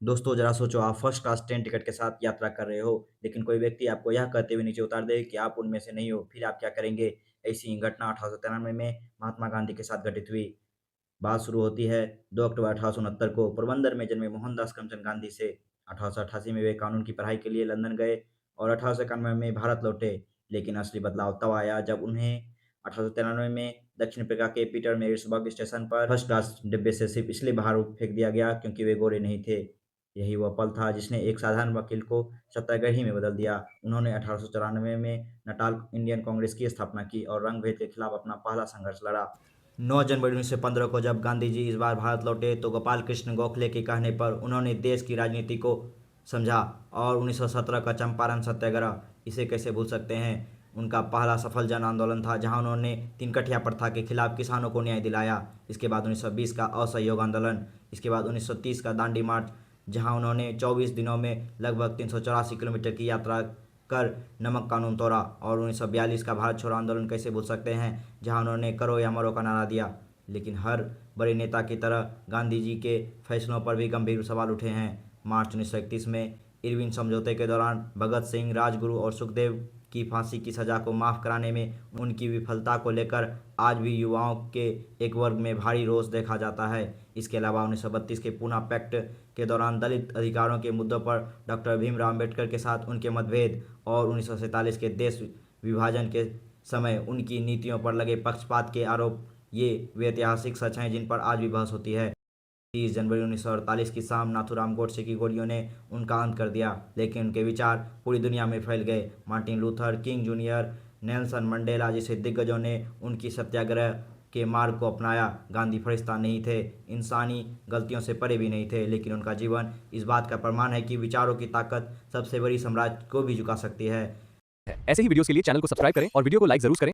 दोस्तों जरा सोचो, आप फर्स्ट क्लास ट्रेन टिकट के साथ यात्रा कर रहे हो, लेकिन कोई व्यक्ति आपको यह कहते हुए नीचे उतार दे कि आप उनमें से नहीं हो, फिर आप क्या करेंगे? ऐसी ही घटना 1893 में महात्मा गांधी के साथ घटित हुई। बात शुरू होती है 2 अक्टूबर 1869 को पोरबंदर में जन्मे मोहनदास करमचंद गांधी से। 1888 में वे कानून की पढ़ाई के लिए लंदन गए और 1891 में भारत लौटे। लेकिन असली बदलाव तब आया जब उन्हें 1893 में दक्षिण अफ्रीका के पीटर मेरिट्सबर्ग स्टेशन पर फर्स्ट क्लास डिब्बे से सिर्फ इसलिए बाहर फेंक दिया गया क्योंकि वे गोरे नहीं थे। यही वह पल था जिसने एक साधारण वकील को सत्याग्रही में बदल दिया। उन्होंने 1894 में नटाल इंडियन कांग्रेस की स्थापना की और रंग-भेद के खिलाफ अपना पहला संघर्ष लड़ा। 9 जनवरी 1915 को जब गांधी जी इस बार भारत लौटे तो गोपाल कृष्ण गोखले के कहने पर उन्होंने देश की राजनीति को समझा और 1917 का चंपारण सत्याग्रह, इसे कैसे भूल सकते हैं, उनका पहला सफल जन आंदोलन था जहां उन्होंने तीन कठिया प्रथा के खिलाफ किसानों को न्याय दिलाया। इसके बाद 1920 का असहयोग आंदोलन, इसके बाद 1930 का दांडी मार्च जहां उन्होंने 24 दिनों में लगभग 384 किलोमीटर की यात्रा कर नमक कानून तोड़ा और 1942 का भारत छोड़ो आंदोलन कैसे भूल सकते हैं जहां उन्होंने करो या मरो का नारा दिया। लेकिन हर बड़े नेता की तरह गांधी जी के फैसलों पर भी गंभीर सवाल उठे हैं। मार्च 1931 में इरविन समझौते के दौरान भगत सिंह, राजगुरु और सुखदेव की फांसी की सजा को माफ़ कराने में उनकी विफलता को लेकर आज भी युवाओं के एक वर्ग में भारी रोष देखा जाता है। इसके अलावा 1932 के पूना पैक्ट के दौरान दलित अधिकारों के मुद्दों पर डॉक्टर भीमराव अम्बेडकर के साथ उनके मतभेद और 1947 के देश विभाजन के समय उनकी नीतियों पर लगे पक्षपात के आरोप, ये वे ऐतिहासिक सच हैं जिन पर आज भी बहस होती है। 30 जनवरी 1948 की शाम नाथूराम गोडसे की गोलियों ने उनका अंत कर दिया, लेकिन उनके विचार पूरी दुनिया में फैल गए। Martin Luther king junior, Nelson Mandela जैसे दिग्गजों ने उनकी सत्याग्रह के मार्ग को अपनाया। गांधी फरिश्ता नहीं थे, इंसानी गलतियों से परे भी नहीं थे, लेकिन उनका जीवन इस बात का प्रमाण है कि विचारों की ताकत सबसे बड़ी साम्राज्य को भी झुका सकती है। ऐसे ही वीडियोस के लिए चैनल को सब्सक्राइब करें और वीडियो को लाइक जरूर करें।